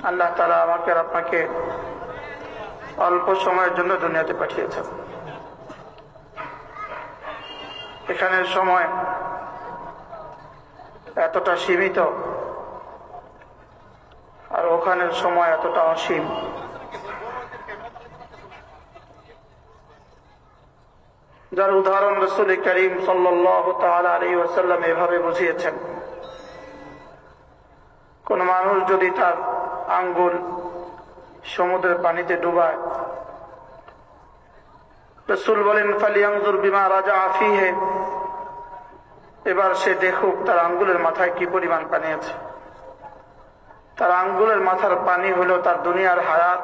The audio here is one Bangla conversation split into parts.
আল্লাহ তাআলা আমাকে আর আপনাকে অল্প সময়ের জন্য দুনিয়াতে পাঠিয়েছেন। এখানের সময় এতটা সীমিত আর ওখানের সময় এতটা অসীম। যার উদাহরণ রাসূল করিম সাল্লাল্লাহু তাআলা আলাইহি ওয়াসাল্লাম এভাবে বুঝিয়েছেন, কোন মানুষ যদি তার আঙ্গুল সমুদ্রের পানিতে ডুবায়, রাসূল বলেন ফালিয়ানজুর বিমা রাজা ফীহি, এবার সে দেখুক তার আঙ্গুলের মাথায় কি পরিমাণ পানি আছে। তার আঙ্গুলের মাথার পানি হলো তার দুনিয়ার হায়াত,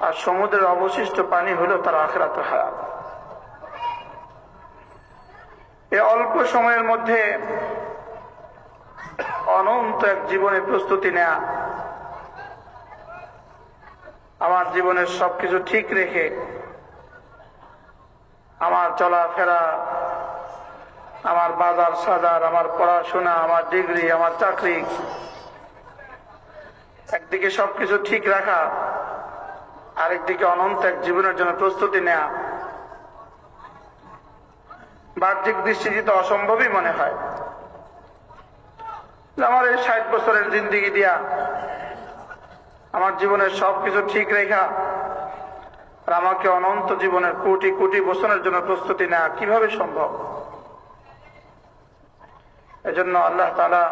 আর সমুদ্রের অবশিষ্ট পানি হলো তার আখিরাতের হায়াত। এই অল্প সময়ের মধ্যে অনন্ত এক জীবনের প্রস্তুতি নেয়া, আমার জীবনের সবকিছু ঠিক রেখে আমার চলাফেরা, আমার বাজার সাজার, আমার পড়াশোনা, আমার ডিগ্রি, আমার চাকরি, একদিকে সবকিছু ঠিক রাখা, আরেকদিকে অনন্ত এক জীবনের জন্য প্রস্তুতি নেয়া বাহ্যিক দৃষ্টিতে অসম্ভবই মনে হয়। আমার এই 60 বছরের জিন্দেগি দিয়া আমার জীবনের সবকিছু ঠিক রেখা আর আমাকে অনন্ত জীবনের কোটি কোটি বছরের জন্য প্রস্তুতি নেওয়া কিভাবে সম্ভব? এজন্য আল্লাহ তাআলা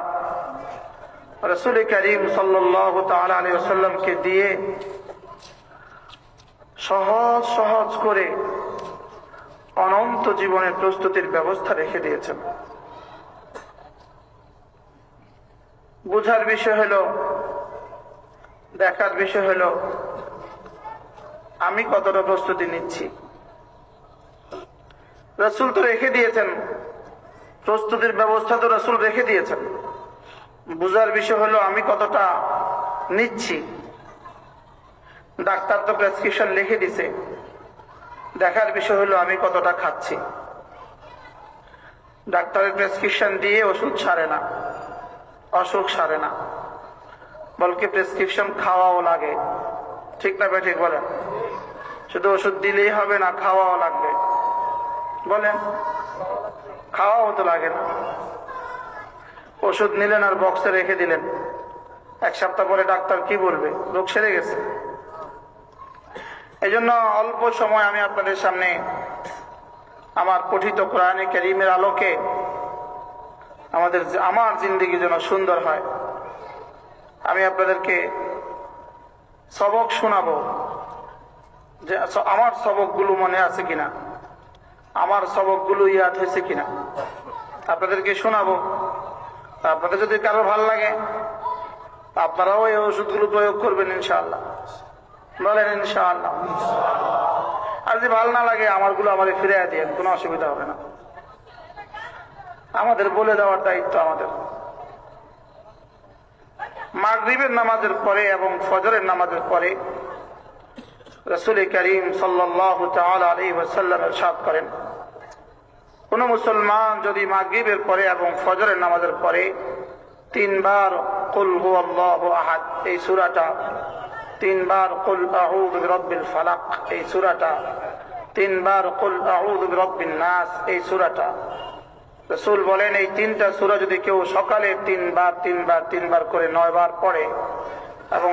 রাসূল করিম সাল্লাল্লাহু তাআলা আলাইহি ওয়াসাল্লামকে দিয়ে সহজ সহজ করে অনন্ত জীবনের প্রস্তুতির ব্যবস্থা রেখে দিয়েছেন। বুঝার বিষয় হলো, দেখার বিষয় হলো আমি কতটা প্রস্তুতি নিচ্ছি। রাসূল তো রেখে দিয়েছেন, প্রস্তুতির ব্যবস্থা তো রাসূল রেখে দিয়েছেন। বুঝার বিষয় হলো আমি কতটা নিচ্ছি। ডাক্তার তো প্রেসক্রিপশন লিখে দিছে, দেখার বিষয় হলো আমি কতটা খাচ্ছি। ডাক্তারের প্রেসক্রিপশন দিয়ে ওষুধ সারে না, অসুখ সারে না, বলকে প্রেসক্রিপশন খাওয়াও লাগে। ঠিক না ঠিক বলেন? শুধু ওষুধ দিলেই হবে না, খাওয়াও লাগবে। বলেন, খাওয়াও তো লাগে না। ওষুধ নিলেন আর বক্সে রেখে দিলেন, 1 সপ্তাহ পরে ডাক্তার কি বলবে? রোগ সেরে গেছে। এই জন্য অল্প সময় আমি আপনাদের সামনে আমার পঠিত কোরআনে কারীমের আলোকে আমার জিন্দেগি যেন সুন্দর হয়, আমি আপনাদেরকে সবক শোনাবো। যে আমার সবকগুলো মনে আছে কিনা, আমার সবকগুলো ইয়াদ হয়েছে কিনা আপনাদেরকে শোনাবো। আপনাদের যদি কারো ভালো লাগে আপনারাও এই ওষুধগুলো প্রয়োগ করবেন ইনশাআল্লাহ। বলেন ইনশাআল্লাহ। আর যদি ভালো না লাগে আমারগুলো আমাদের ফিরে দিয়ে, কোনো অসুবিধা হবে না। আমাদের বলে দেওয়ার দায়িত্ব আমাদের। মাগরিবের নামাজের পরে এবং ফজরের নামাজের পরে রাসূল করিম সাল্লাল্লাহু তাআলা আলাইহি ওয়াসাল্লাম ইরশাদ করেন, কোন মুসলমান যদি মাগরিবের পরে এবং ফজরের নামাজের পরে 3 বার কুল হুয়াল্লাহু আহাদ এই সূরাটা, 3 বার কুল আউযু বিরাব্বিল ফালাক এই সূরাটা, 3 বার কুল আউযু বিরাব্বিন নাস এই সূরাটা, রাসূল বলেন এই 3টা সূরা যদি কেউ সকালে 3 বার করে 9 বার পড়ে এবং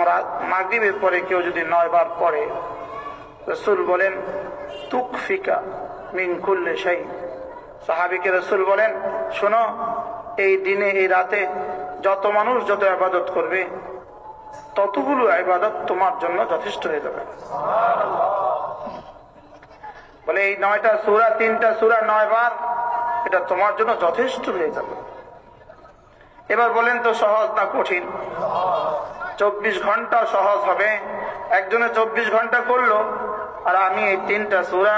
মাগরিবের পরে কেউ যদি 9 বার পড়ে, রাসূল বলেন তুকফিকা মিন কুল্লি শাই। সাহাবীকে রাসূল বলেন, শোনো, এই দিনে এই রাতে যত মানুষ যত ইবাদত করবে ততগুলো ইবাদত তোমার জন্য যথেষ্ট হয়ে যাবে। বলে এই 9টা সূরা, 3টা সূরা 9 বার, এটা তোমার জন্য যথেষ্ট হয়ে যাবে। এবার বলেন তো সহজ না কঠিন? 24 ঘন্টা সহজ হবে। একজনে 24 ঘন্টা করলো আর আমি এই 3টা সূরা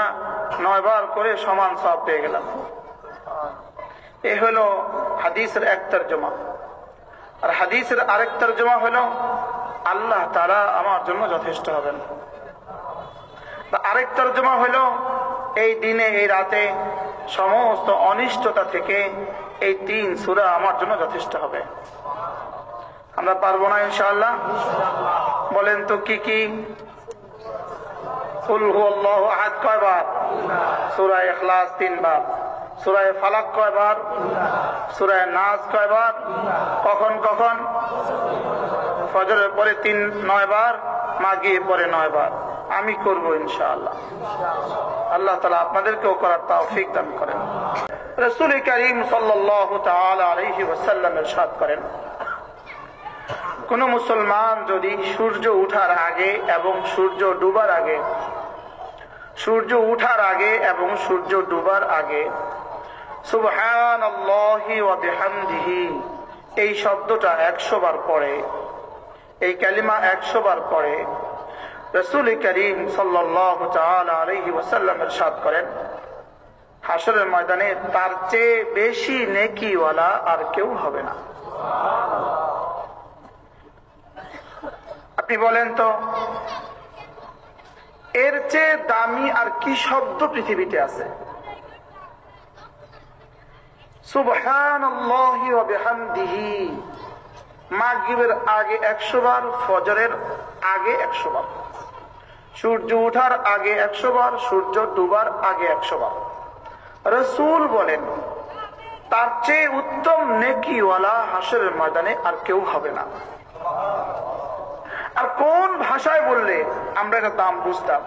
9 বার করে সমান সওয়াব পেয়ে গেলাম। এই হলো হাদিসের এক তরজমা। আর হাদিসের আরেক তরজমা হলো আল্লাহ তাআলা আমার জন্য যথেষ্ট হবেন। আরেক তরজমা হলো এই দিনে এই রাতে সমস্ত অনিষ্টতা থেকে এই 3 সূরা আমার জন্য যথেষ্ট হবে। আমরা পারবো না ইনশাআল্লাহ? বলেন তো কি কি? কুল হুয়াল্লাহু আহাদ কয়বার? সূরা ইখলাস 3 বার। সূরা ফালাক কয়বার? সূরা নাস কয়বার? কখন কখন? ফজরের পরে 9 বার, মাগরিবের পরে 9 বার। আমি করব ইনশাআল্লাহ। আল্লাহ তাআলা আপনাদেরকেও করার তৌফিক দান করেন। রাসূল করিম সাল্লাল্লাহু তাআলা আলাইহি ওয়াসাল্লাম ইরশাদ করেন, কোন মুসলমান যদি সূর্য ওঠার আগে এবং সূর্য ডুবার আগে, সূর্য ওঠার আগে এবং সূর্য ডুবার আগে সুবহানাল্লাহি ওয়া বিহামদিহি এই শব্দটা 100 বার পড়ে, এই কালিমা 100 বার পড়ে, রাসূল করিম সাল্লাল্লাহু তাআলা আলাইহি ওয়াসাল্লাম ইরশাদ করেন, হাশরের ময়দানে তার চেয়ে বেশি নেকিওয়ালা আর কেউ হবে না। আপনি বলেন তো, এর চেয়ে দামি আর কি শব্দ পৃথিবীতে আছে? সুবহানাল্লাহি ওয়া বিহামদিহি মাগরিবের আগে 100 বার, ফজরের আগে 100 বার, সূর্য ওঠার আগে 100 বার, সূর্য ডুবার আগে 100 বার। রাসূল বলেন তার চেয়ে উত্তম নেকিওয়ালা হাশরের ময়দানে আর কেউ হবে না। আর কোন ভাষায় বললে আমরা এটা দাম বুঝতাম?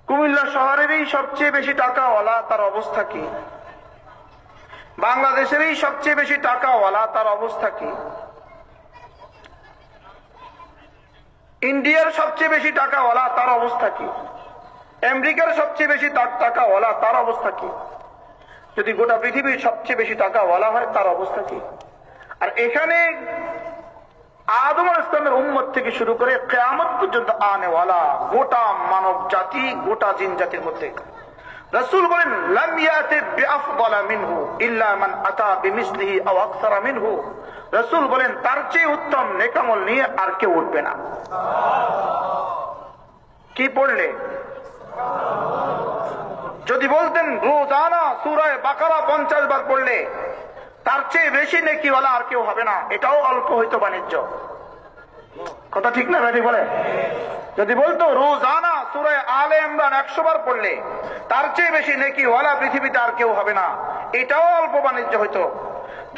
কুমিল্লা শহরেরই সবচেয়ে বেশি টাকাওয়ালা, তার অবস্থা কি? বাংলাদেশেরই সবচেয়ে বেশি টাকাওয়ালা, তার অবস্থা কি? ইন্ডিয়ার সবচেয়ে বেশি টাকাওয়ালা, তার অবস্থা কি? আমেরিকার সবচেয়ে বেশি টাকাওয়ালা, তার অবস্থা কি? যদি গোটা পৃথিবীর সবচেয়ে বেশি টাকাওয়ালা হয়, তার অবস্থা কি? আর এখানে আদম আলাইহিস সালামের উম্মত থেকে শুরু করে কিয়ামত পর্যন্ত আনেওয়ালা গোটা মানব জাতি, গোটা জিন জাতির মধ্যে রাসূল বলেন লাম ইয়াতি বিআফদালা মিনহু ইল্লা মান আতা বিমিসলিহি আও আকসারা মিনহু। রাসূল বলেন তার চেয়ে উত্তম নেকামল নিয়ে আর কেউ উঠবে না। কি পড়লে? যদি বলতেন রোজানা সূরা বাকারা 50 বার পড়লে তার চেয়ে বেশি নেকিওয়ালা আর কেউ হবে না, এটাও অল্প হইতো বাণিজ্য। কথা ঠিক না ঠিক বলে? যদি বলতো রোজানা সূরা আলে ইমরান 100 বার পড়লে তার চেয়ে বেশি নেকিওয়ালা পৃথিবীতে আর কেউ হবে না, এটাও অল্প বাণিজ্য হইতো।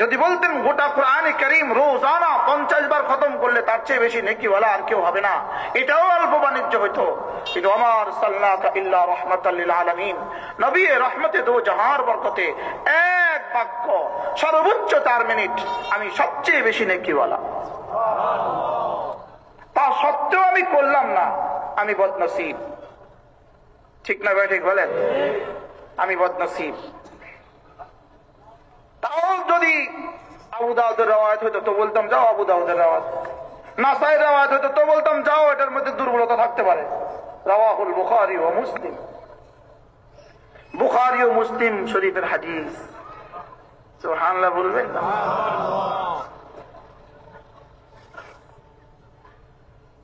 যদি বলতেন গোটা কোরআনে কারীম রোজানা 50 বার খতম করলে তার চেয়ে বেশি নেকিওয়ালা আর কেউ হবে না, এটাও অল্প বাণিজ্য হইতো। কিন্তু আমার সাল্লাল্লাহু ইল্লা রাহমাতাল লিল আলামিন, নবী রহমতে দো জাহার বরকতে এক বাক্য সর্বোচ্চ 4 মিনিট, আমি সবচেয়ে বেশি নেকিওয়ালা। তা সত্ত্বেও আমি করলাম না, আমি বদনসিব। ঠিক না ভাই? ঠিক বলেন? আমি বদনসিব। তাও যদি আবু দাউদের রওয়ায়াত হইতো তো বলতাম যাও আবু দাউদের রওয়ায়াত, নাসাঈর রওয়ায়াত হইতো তো বলতাম যাও এটার মধ্যে দুর্বলতা থাকতে পারে। রাওয়াহুল বুখারী ওয়া মুসলিম, বুখারী ও মুসলিম শরীফের হাদিস। সুবহানাল্লাহ বলবেন না?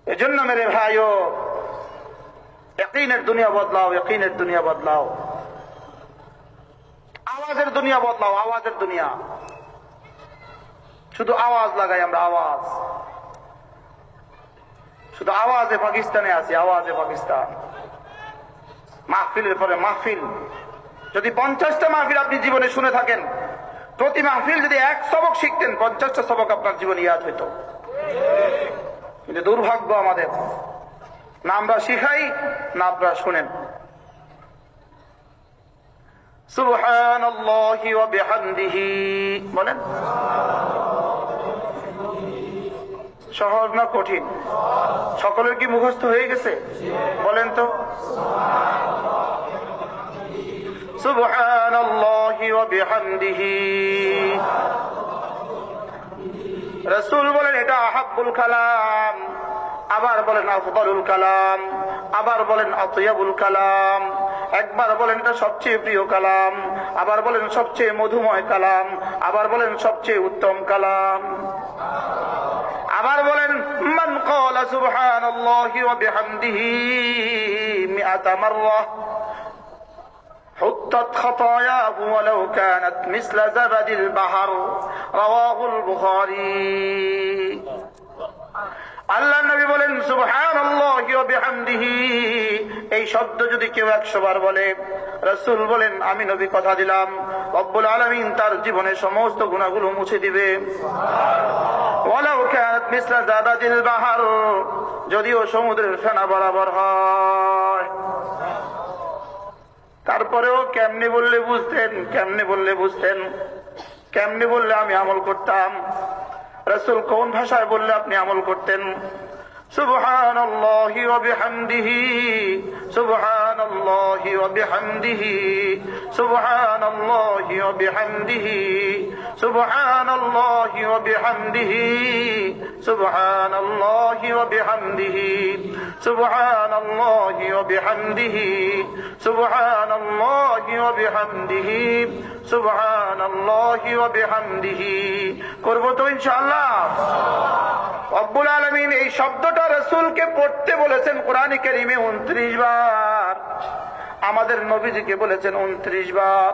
এজন্য মেরে ভাইও ইয়াকিনের দুনিয়া বদলাও, ইয়াকিনের দুনিয়া বদলাও, আওয়াজের দুনিয়া বদলাও, আওয়াজের দুনিয়া। শুধু আওয়াজ লাগাই আমরা, আওয়াজ, শুধু আওয়াজে পাকিস্তানে আছি, আওয়াজে পাকিস্তান। মাহফিলের পরে মাহফিল, যদি 50টা মাহফিল আপনি জীবনে শুনে থাকেন, প্রতি মাহফিল যদি 1 সবক শিখতেন, 50টা সবক আপনার জীবনে ইয়াদ হইতো। কিন্তু দুর্ভাগ্য আমাদের, না আমরা শিখাই না আপনারা শুনেন। সুবহানাল্লাহি ওয়া বিহামদিহি বলেন। সহজ না কঠিন? সকলের কি মুখস্থ হয়ে গেছে? বলেন তো। সুবহানাল্লাহি ওয়া বিহামদিহি। রাসূল বলেন এটা আহাব্বুল কালাম, আবার বলেন আফদালুল কালাম, আবার বলেন আতয়াবুল কালাম, একবার বলেন এটা সবচেয়ে প্রিয় কালাম, আবার বলেন সবচেয়ে মধুময় কালাম, আবার বলেন সবচেয়ে উত্তম কালাম। আবার বলেন মান ক্বালা সুবহানাল্লাহি ওয়া বিহামদিহি 100 মাররা حطت خطاياه ولو كانت مثل زبد البحر رواه البخاري আল্লাহ নবী বলেন সুবহানাল্লাহি ওয়া বিহামদিহি, এই শব্দ যদি কেউ 100 বার বলে, রাসূল বলেন আমি নবী কথা দিলাম রব্বুল আলামিন তার জীবনের সমস্ত গুনাহগুলো মুছে দিবে। ওয়ালাউ কানাত মিসলা জাবাদিল বাহর, যদিও সমুদ্রের ফেনা বরাবর হয়। তারপরেও কেমনে বললে বুঝতেন, কেমনে বললে বুঝতেন, কেমনে বললে আমি আমল করতাম? রাসূল কোন ভাষায় বললে আপনি আমল করতেন? সুবহানাল্লাহি ওয়া বিহামদিহি, সুবহানাল্লাহি ওয়া বিহামদিহি, সুবহানাল্লাহি ওয়া বিহামদিহি, সুবহানাল্লাহি ওয়া বিহামদিহি, সুবহানাল্লাহি ওয়া বিহামদিহি, সুবহানাল্লাহি ওয়া বিহামদিহি, সুবহানাল্লাহি ওয়া বিহামদিহি, সুবহানাল্লাহি ওয়া বিহামদিহি। করব তো ইনশাআল্লাহ। রব্বুল আলামিন এই শব্দটা রাসূলকে পড়তে বলেছেন কোরআনে কারীমে 29 বার, আমাদের নবীজিকে বলেছেন 29 বার।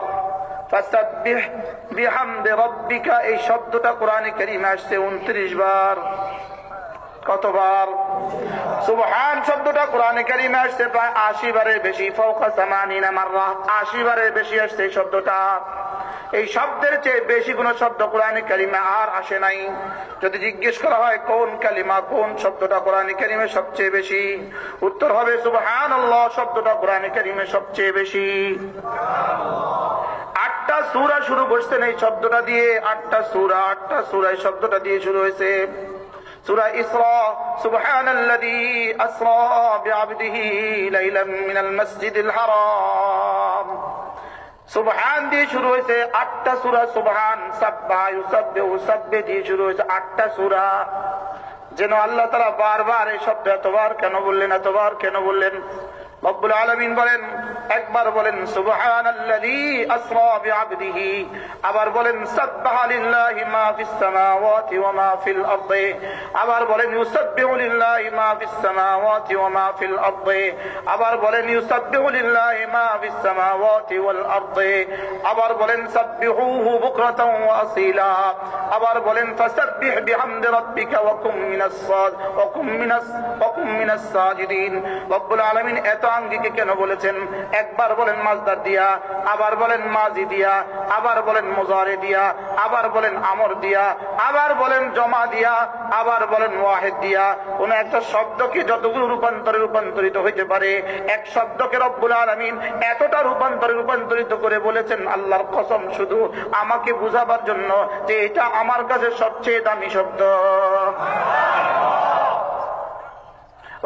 ফাসাব্বিহ বিহামদি রাব্বিকা, এই শব্দটা কোরআনে কারীমে আসছে 29 বার। কতবার? সুবহান শব্দটা কোরআনে কারীমে আসছে প্রায় 80 বারের বেশি, ফাওকা 80 মাররা, 80 বারের বেশি আসছে এই শব্দটা। এই শব্দের চেয়ে বেশি কোন শব্দ কোরআনে কারীমে আর আসে নাই। যদি জিজ্ঞেস করা হয় কোন কালিমা, কোন শব্দটা কোরআনে কারীমে সবচেয়ে বেশি, উত্তর হবে সুবহানাল্লাহ শব্দটা কোরআনে কারীমে সবচেয়ে বেশি। 8টা সূরা শুরু করছেন এই শব্দটা দিয়ে, 8টা সূরা এই শব্দটা দিয়ে শুরু হয়েছে। সূরা ইসরা, সুবহানাল্লাযী আসরা বিআবদিহি লাইলাম মিনাল মাসজিদিল হারাম, সুবহান দিয়ে শুরু হয়েছে 8টা সূরা। সুবহান, সাব্বাহ, ইউসাব্বিহু, সাব্বিহ দিয়ে শুরু হয়েছে 8টা সূরা। যেন আল্লাহ তাআলা বারবার এই শব্দ এতবার কেন বললেন, এতবার কেন বললেন? রব্বুল আলামিন বলেন, একবার বলেন সুবহানাল্লাযী আসরা বিআবদিহি, আবার বলেন সাব্বাহা লিল্লাহি মা ফিস সামাওয়াতি ওয়া মা ফিল আরদি, আবার বলেন ইউসাব্বিহু লিল্লাহি মা ফিস সামাওয়াতি ওয়া মা ফিল আরদি, আবার বলেন ইউসাব্বিহু লিল্লাহি মা ফিস সামাওয়াতি ওয়াল আরদি, আবার বলেন সাব্বিহুহু বুকরাতান ওয়া আসীলা, আবার বলেন ফাসাব্বিহ বিহামদি রাব্বিকা ওয়া কুম মিনাস সাজিদিন। রব্বুল আলামিন এত আঙ্গিকে কেন বলেছেন? একবার বলেন মাজদার দিয়া, আবার বলেন মাজি দিয়া, আবার বলেন মুজারি দিয়া, আবার বলেন আমর দিয়া, আবার বলেন জমা দিয়া, আবার বলেন ওয়াহিদ দিয়া। কোন একটা শব্দকে যতগুলো রূপান্তরিত হইতে পারে, এক শব্দকে রব্বুল আলামিন এতটা রূপান্তরিত করে বলেছেন আল্লাহর কসম, শুধু আমাকে বুঝাবার জন্য যে এটা আমার কাছে সবচেয়ে দামি শব্দ।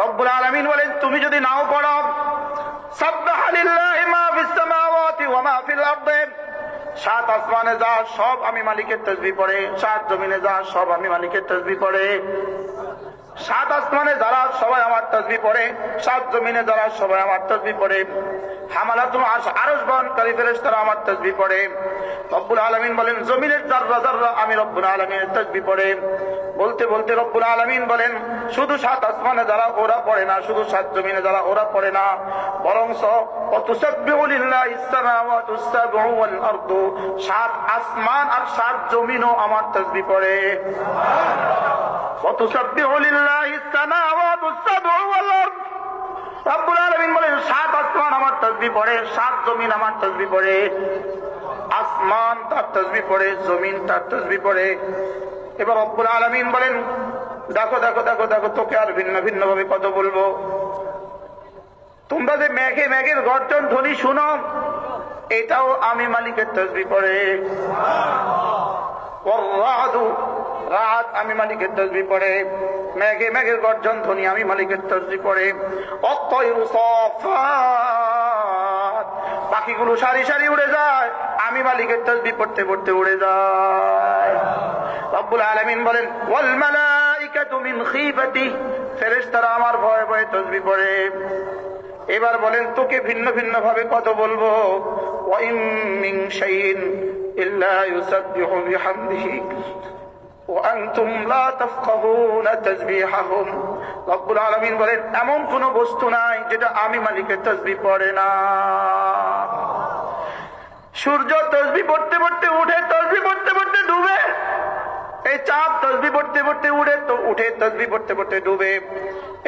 রব্বুল আলামিন বলেন তুমি যদি নাও পড়ো সাব্বাহা লিল্লাহি মা ফিস সামাওয়াতি ওয়া মা ফিল আরদি, 7 আসমানে যা সব আমি মালিকের তাসবিহ পড়ে, 7 জমিনে যা সব আমি মালিকের তাসবিহ পড়ে। 7 আসমানে যারা সবাই আমার তাসবিহ পড়ে, 7 জমিনে যারা সবাই আমার তাসবিহ পড়ে, হামালাতুল আরশ বহনকারী ফেরেশতারা আমার তাসবিহ পড়ে। রব্বুল আলামিন বলেন জমিনের যাররা যাররা আমি রব্বুল আলামিনের তাসবিহ পড়ে। বলতে বলতে রব্বুল আলামিন বলেন শুধু 7 আসমানে যারা ওরা পড়ে না, শুধু 7 জমিনে যারা ওরা পড়ে না, বরংস ওয়াতুসাব্বিহু লিল্লাহিস সামাওয়াতুস সাবউ ওয়াল আরদু, 7 আসমান আর 7 জমিনও আমার তাসবিহ পড়ে। ওয়াতুসাব্বিহু লিল্লাহিস সামাওয়াতুস সাবউ ওয়াল আরদ, রব্বুল আলামিন বলেন 7 আসমান আমার তাসবিহ পড়ে, 7 জমিন আমার তাসবিহ পড়ে। আসমান তার তাসবিহ পড়ে, জমিন তার তাসবিহ পড়ে। এবার রব্বুল আলামিন বলেন দেখো দেখো দেখো দেখো, তোকে আর ভিন্ন ভিন্ন ভাবে কত বলবো। তোমরা যে মেঘে মেঘের গর্জন ধ্বনি শুনো, এটাও আমি মালিকের তাসবিহ পড়ে। রাত আমি মালিকের তাসবিহ পড়ে, মেঘে মেঘের গর্জন ধ্বনি আমি মালিকের তাসবিহ পড়ে। অত্তয়রু সাফাত, পাখিগুলো সারি সারি উড়ে যায়, আমি মালিকের তাসবিহ পড়তে পড়তে উড়ে যায়। রব্বুল আলামিন বলেন ওয়াল মালাইকাতু মিন খিফাতি, ফেরেশতারা আমার ভয়ে ভয়ে তাসবিহ পড়ে। এবার বলেন তোকে ভিন্ন ভিন্ন ভাবে কত বলবো। ওয়া ইন মিন শাইইন ইল্লা ইউসাব্বিহু বিহামদিহি ওয়া আনতুম লা তাফকাহুনা তাসবিহাহুম, রব্বুল আলামিন বলেন এমন কোন বস্তু নাই যেটা আমি মালিকের তাসবিহ পড়ে না। সূর্য তসবিহ পড়তে পড়তে উঠে, তসবিহ পড়তে পড়তে ডুবে। এই চাঁদ তসবিহ পড়তে পড়তে উঠে তসবিহ পড়তে পড়তে ডুবে।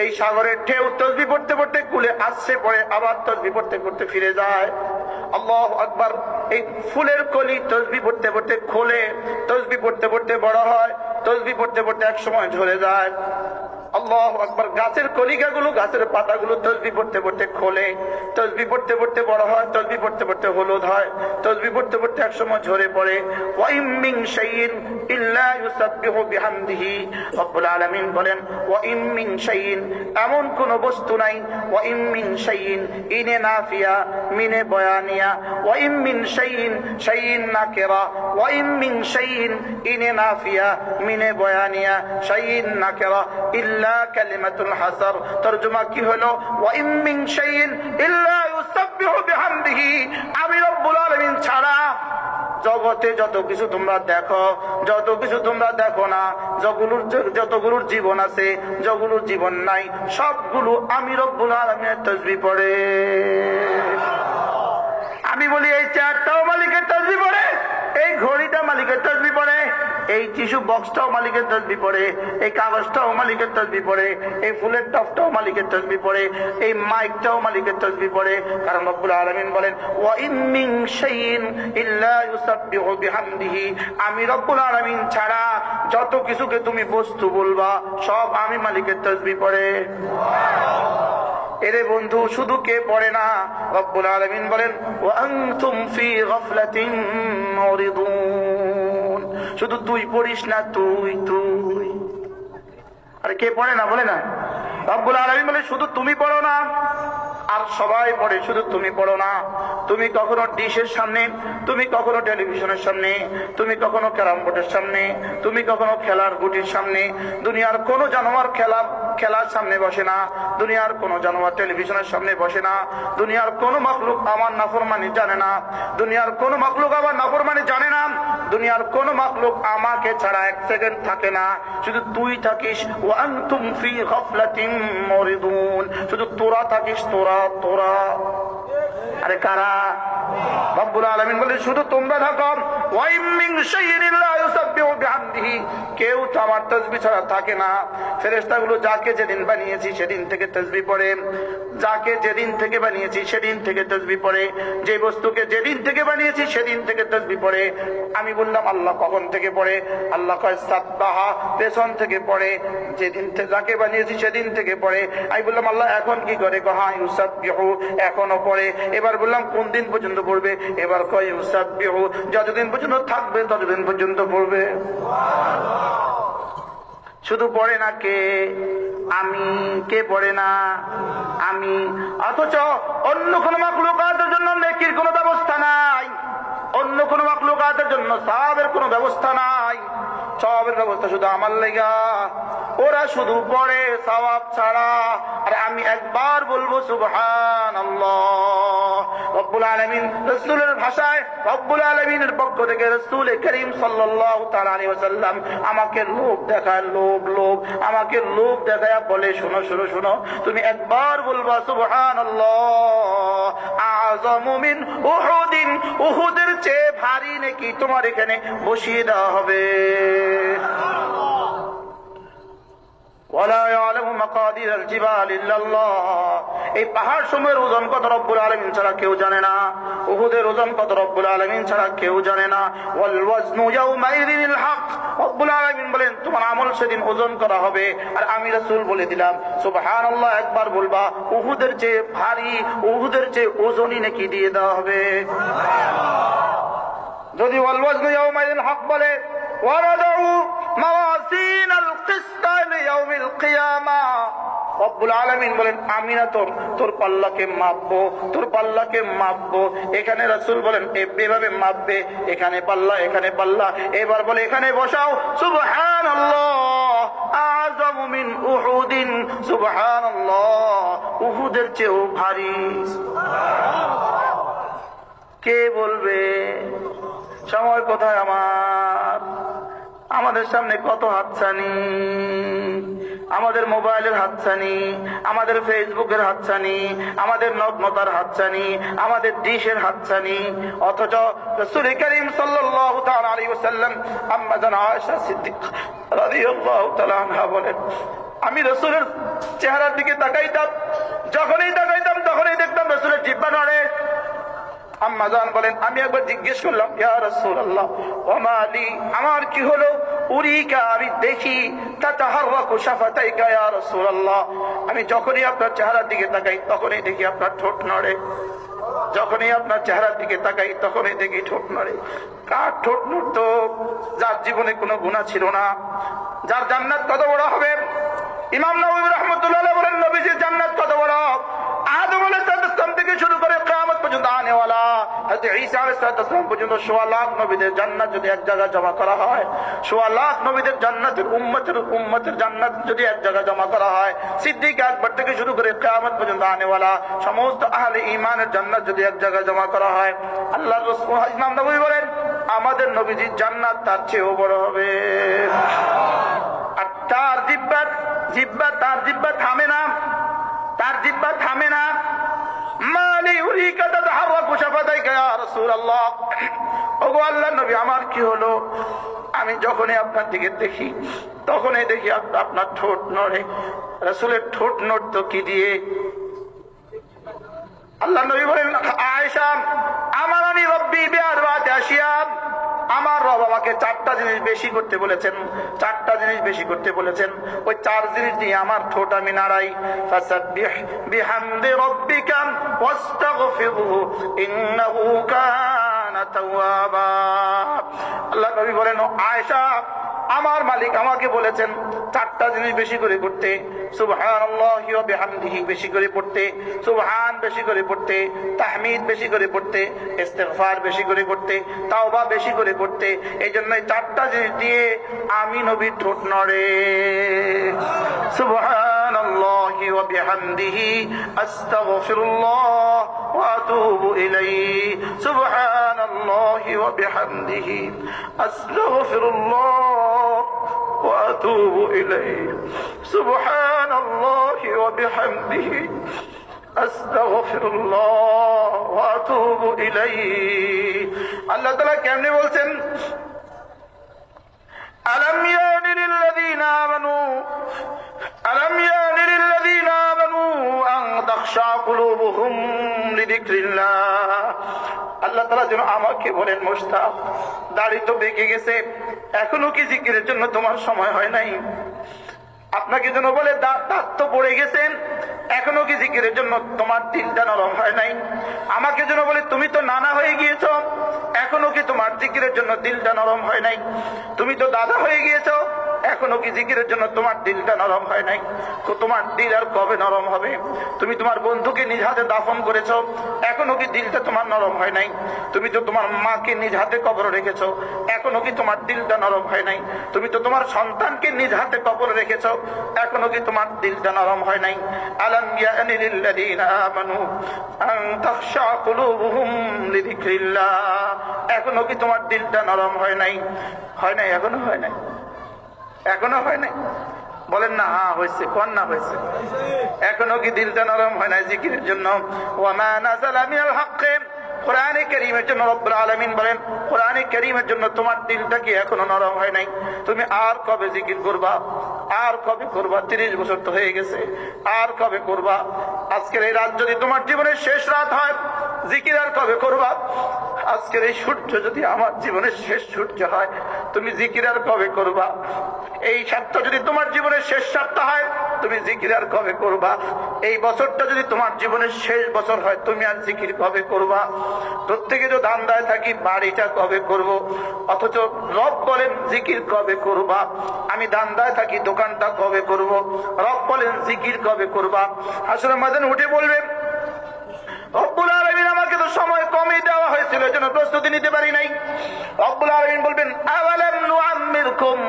এই সাগরের ঢেউ তসবিহ পড়তে পড়তে কুলে আসছে, পড়ে আবার তসবিহ পড়তে পড়তে ফিরে যায়। আল্লাহু আকবার। এই ফুলের কলি তসবিহ পড়তে পড়তে খোলে, তসবিহ পড়তে পড়তে বড় হয়, তসবিহ পড়তে পড়তে এক সময় ঝরে যায়। আল্লাহু আকবার। গাছের কলিকাগুলো, গাছের পাতাগুলো তসবিহ পড়তে পড়তে খোলে, তসবিহ পড়তে পড়তে বড় হয়, তসবিহ পড়তে পড়তে হলুদ হয়, তসবিহ পড়তে পড়তে এক সময় ঝরে পড়ে। ওয়া ইম মিন শাইইন ইল্লা ইউসাব্বিহু বিহামদিহি। রব্বুল আলামিন বলেন ওয়া ইম মিন শাইইন, এমন কোন বস্তু নাই। ওয়া ইম মিন শাইইন, ইনে নাফিয়া মিনে বয়ানিয়া। ওয়া ইম মিন শাইইন, শাইইন নাকিরা। ওয়া ইম মিন শাইইন, ইনে নাফিয়া মিনে বয়ানিয়া, শাইইন নাকিরা ইল্লা কালিমাতুল হাসর। তরজমা কি হলো? ওয়া ইম মিন শাইইন ইল্লা ইউসাব্বিহু বিহামদিহি। আমি রব্বুল আলামিন ছাড়া জগতে যত কিছু তোমরা দেখো, যত কিছু তোমরা দেখো না, যতগুলোর জীবন আছে, যতগুলোর জীবন নাই, সবগুলো আমি রব্বুল আলামিনের তাসবিহ পড়ে। আমি বলি এই চেয়ারটাও মালিকের তাসবিহ পড়ে, এই ঘড়িটা মালিকের তাসবিহ পড়ে, এই টিস্যু বক্সটাও মালিকের তাসবিহ পড়ে, এই কাগজটাও মালিকের তাসবিহ পড়ে, এই ফুলের টপটাও মালিকের তাসবিহ পড়ে, এই মাইকটাও মালিকের তাসবিহ পড়ে। কারণ রব্বুল আলামিন বলেন ওয়া ইন মিন শাইইন ইল্লা ইউসাব্বিহু বিহামদিহি। আমি রব্বুল আলামিন ছাড়া যত কিছুকে তুমি বস্তু বলবা সব আমি মালিকের তাসবিহ পড়ে। এরে বন্ধু, শুধু কে পড়ে না, রব্বুল আলামিন বলেন ওয়া আনতুম ফি গাফলাতিন মুরিদুন। শুধু তুই পড়িস না, তুই। আরে কে পড়ে না বলে না? রব্বুল আলামিন বলে শুধু তুমি পড়ো না, আর সবাই পড়ে, শুধু তুমি পড়ো না। তুমি কখনো ডিশের সামনে, তুমি কখনো টেলিভিশনের সামনে, তুমি কখনো ক্যারাম বোর্ডের সামনে, তুমি কখনো খেলার গুটির সামনে, দুনিয়ার কোন জানোয়ার খেলার সামনে বসে না, দুনিয়ার কোন জানোয়ার টেলিভিশনের সামনে বসে না, দুনিয়ার কোন মাখলুক আমার নাফরমানি জানে না, দুনিয়ার কোন মাখলুক আমার নাফরমানি জানে না, দুনিয়ার কোন মাখলুক আমাকে ছাড়া এক সেকেন্ড থাকে না, শুধু তুই থাকিস। ওয়া আনতুম ফি গাফলাতিন মুরিদুন। শুধু তোরা থাকিস, তোরা। আরে কারা? রব্বুল আলামিন বলে শুধু তোমরা থাকো। ওয়া ইম মিন শাইইন ইল্লা ইউসাব্বিহু বিহামদিহি। কেউ তো আমার তাসবিহ ছাড়া থাকে না। ফেরেশতাগুলো যাকে যেদিন বানিয়েছি সেদিন থেকে তাসবিহ পড়ে, যাকে যেদিন থেকে বানিয়েছি সেদিন থেকে তাসবিহ পড়ে, যে বস্তুকে যেদিন থেকে বানিয়েছি সেদিন থেকে তাসবিহ পড়ে। আমি বললাম আল্লাহ কখন থেকে পড়ে? আল্লাহ কয় সাব্বাহা, পেছন থেকে পড়ে, যেদিন যাকে বানিয়েছি সেদিন থেকে পড়ে। আমি বললাম আল্লাহ এখন কি করে? হ্যাঁ ইউসাব্বিহু, এখনো পড়ে। এবার বললাম কোন দিন পর্যন্ত পড়বে? এবার কয় ইউসাব্বিহু, যতদিন পর্যন্ত থাকবে ততদিন পর্যন্ত পড়বে। শুধু পড়ে না কে? আমি। কে পড়ে না? আমি। অথচ অন্য কোন মাখলুকাতের জন্য নেকির কোন ব্যবস্থা নাই, অন্য কোন মাখলুকাতের জন্য সওয়াবের কোন ব্যবস্থা নাই। সওয়াবের ব্যবস্থা শুধু আমার লাগা। ওরা শুধু পড়ে সওয়াব ছাড়া। আর আমি একবার বলবো সুবহানাল্লাহ। রব্বুল আলামিন রাসূলের ভাষায়, রব্বুল আলামিনের পক্ষ থেকে রাসূল করিম সাল্লাল্লাহু তাআলা আলাইহি ওয়াসাল্লাম আমাকে লোভ দেখায়, লোভ আমাকে লোভ দেখায় বলে শোনো, তুমি একবার বলবা সুবহানাল্লাহ। আযমু মিন উহুদিন, উহুদের চেয়ে ভারী নাকি তোমার এখানে বসিয়ে দেওয়া হবে। ওয়ালা ইয়ালামু মাকাদিরাল জিবাল ইল্লাল্লাহ। এই পাহাড় সমূহের ওজন কত রব্বুল আলামিন ছাড়া কেউ জানে না। উহুদের ওজন কত রব্বুল আলামিন ছাড়া কেউ জানে না। ওয়াল ওয়াজনু ইয়াউমাইযিনিল হক। রব্বুল আলামিন বলেন তোমার আমল সেদিন ওজন করা হবে। আর আমি রাসূল বলে দিলাম সুবহানাল্লাহ, একবার বলবা উহুদের চেয়ে ভারী, উহুদের চেয়ে ওজনই নাকি দিয়ে দেওয়া হবে। যদি ওয়াল ওয়াজনু ইয়াউমাইযিনিল হক বলে ওয়ারাদউ মাওয়াজিনাল কিসত লিয়াউমিল কিয়ামা। রব্বুল আলামিন বলেন আমি না তোর পাল্লাকে মাপবো, তোর পাল্লাকে মাপবো। এখানে রাসূল বলেন এভাবে মাপবে, এখানে পাল্লা, এখানে পাল্লা। এবার বলে এখানে বসাও। সুবহানাল্লাহ, আযমু মিন উহুদিন। সুবহানাল্লাহ, উহুদের চেয়েও ভারী। কে বলবে? সময় কোথায় আমার? আমাদের সামনে কত হাতছানি, আমাদের মোবাইলের হাতছানি, আমাদের ফেসবুকের হাতছানি, আমাদের নগ্নতার হাতছানি, আমাদের ডিশের হাতছানি। অথচ রাসূল করিম সাল্লাল্লাহু তাআলা আলাইহি ওয়াসাল্লাম আম্মা জান আয়েশা সিদ্দিকা রাদিয়াল্লাহু তাআলা আনহা বলেন, আমি রাসূলের চেহারার দিকে তাকাইতাম, যখনই তাকাইতাম তখনই দেখতাম রাসূলের জিহ্বা নড়ে। আম্মা জান বলেন, আমি একবার জিজ্ঞেস করলাম, ইয়া রাসূলুল্লাহ ওয়া মা লি, আমার কি হলো? উরিকা, আমি দেখি, তাতাহাররাকু শাফাতাইকা ইয়া রাসূলুল্লাহ, আমি যখনই আপনার চেহারার দিকে তাকাই তখনই দেখি আপনার ঠোঁট নড়ে, যখনই আপনার চেহারার দিকে তাকাই তখনই দেখি ঠোঁট নড়ে। কার ঠোঁট নড়তো? যার জীবনে কোনো গুনাহ ছিল না, যার জান্নাত কত বড় হবে। ইমাম নববী রাহমাতুল্লাহ আলাইহি বলেন, নবীজির জান্নাত কত বড়। আদম আলাইহিস সালাম থেকে শুরু করে কিয়ামত পর্যন্ত আনেওয়ালা হযরত ঈসা আলাইহিস সালাম পর্যন্ত 1.25 লাখ নবীদের জান্নাত যদি এক জায়গায় জমা করা হয়, 1.25 লাখ নবীদের জান্নাতের উম্মতের জান্নাত যদি এক জায়গায় জমা করা হয়, সিদ্দিক আকবর থেকে শুরু করে কিয়ামত পর্যন্ত আনেওয়ালা সমস্ত আহলে ঈমানের জান্নাত যদি এক জায়গায় জমা করা হয়, আল্লাহর রাসূল ইমাম নববী বলেন, আমাদের নবীজির জান্নাত তার চেয়েও বড় হবে। আর তার জিহ্বা থামে না, তার জিহ্বা থামে না। মালি উরিকা তাতাহাররাকু শাফাতাইকা ইয়া রাসূলুল্লাহ, ওগো আল্লাহর নবী, আমার কি হলো? আমি যখনই আপনার দিকে দেখি তখনই দেখি আপনার ঠোঁট নড়ে। রাসূলের ঠোঁট নড়তো কি দিয়ে? আল্লাহর নবী বলেন, আয়েশা আমারানি রব্বি বিআরবাতি আশিয়া, আমার রব আমাকে 4টা জিনিস বেশি করতে বলেছেন, 4টা জিনিস বেশি করতে বলেছেন, ওই 4 জিনিস দিয়ে আমার ঠোঁট আমি নাড়াই। ফাসাব্বিহ বিহামদি রাব্বিকা ওয়াস্তাগফিরহু ইন্নাহু কানা তাওয়াবা। আল্লাহ নবী বলেন, আয়েশা আমার মালিক আমাকে বলেছেন 4টা জিনিস বেশি করে করতে, সুবহানাল্লাহি ওয়া বিহামদিহি বেশি করে পড়তে, সুবহান বেশি করে পড়তে, তাহমিদ বেশি করে পড়তে, ইস্তিগফার বেশি করে করতে, তাওবা বেশি করে করতে। এই জন্য 4টা জিনিস দিয়ে আমি নবীর ঠোঁট নড়ে। সুবহানাল্লাহি ওয়া বিহামদিহি আস্তাগফিরুল্লাহ ওয়া আতুবু ইলাইহি, সুবহানাল্লাহি ওয়া বিহামদিহি আস্তাগফিরুল্লাহ وأتوب إليه سبحان الله وبحمده أستغفر الله وأتوب إليه। আল্লাহ তাআলা কেমনে বলছেন, ألم يأن للذين آمنوا أن تخشع قلوبهم لذكر الله। আল্লাহ তাআলা যেন আমাকে বলেন, মুশতাক, দাড়ি তো বেঁকে গেছে, এখনো কি জিকিরের জন্য তোমার সময় হয় নাই? আপনাকে যেন বলে, দাঁত তো পড়ে গেছেন, এখনো কি জিকিরের জন্য তোমার দিলটা নরম হয় নাই? আমাকে যেন বলে, তুমি তো নানা হয়ে গিয়েছ, এখনো কি তোমার জিকিরের জন্য দিলটা নরম হয় নাই? তুমি তো দাদা হয়ে গিয়েছ, এখনো কি জিকিরের জন্য তোমার দিলটা নরম হয় নাই? তোমার দিল আর কবে নরম হবে? তুমি তোমার বন্ধুকে নিজ হাতে দাফন করেছো, এখনো কি দিলটা তোমার নরম হয় নাই? তুমি তো তোমার মাকে নিজ হাতে কবর রেখেছো, এখনো কি তোমার দিলটা নরম হয় নাই? তুমি তো তোমার সন্তানকে নিজ হাতে কবর রেখেছো, এখনো কি তোমার দিলটা নরম হয় নাই? আলাম ইয়ানি লিল্লাযীনা আমানু আন তাখশা কুলুবুহুম লিযিকরিল্লাহ, এখনো কি তোমার দিলটা নরম হয় নাই? হয় নাই, এখনো হয় নাই, এখনো হয় নাই। বলেন না, হ্যাঁ হয়েছে, কোন না হয়েছে? এখনো কি দিলটা নরম হয় নাই জিকিরের জন্য? ওয়া মা নাযালা মিনাল হক, কোরআনে কারীমের জন্য রব্বুল আলামিন বলেন, কোরআনে কারীমের জন্য তোমার দিলটা কি এখনো নরম হয় নাই? তুমি আর কবে জিকির করবা? আর কবে করবা? 30 বছর তো হয়ে গেছে, আর কবে করবা? আজকের এই রাত যদি তোমার জীবনের শেষ রাত হয়, জিকির আর কবে করবা? আজকের এই সূর্য যদি আমার জীবনের শেষ সূর্য হয়, তুমি জিকির আর কবে করবা? এই সপ্তাহ যদি তোমার জীবনের শেষ সপ্তাহ হয়, তুমি জিকির আর কবে করবা? এই বছরটা যদি তোমার জীবনের শেষ বছর হয়, তুমি আর জিকির কবে করবা? প্রত্যেকে তো ধান্দায় থাকি, বাড়িটা কবে করব, অথচ রব বলেন জিকির কবে করবা। আমি ধান্দায় থাকি, দোকানটা কবে করব, রব বলেন জিকির কবে করবা। হাসরের ময়দানে উঠে বলবে, রব্বুল আলামিন আমাকে তো সময় কমই দেওয়া হয়েছিল, এজন্য প্রস্তুতি নিতে পারি নাই। রব্বুল আলামিন বলবেন, আওয়ালাম নুআম্মিরকুম,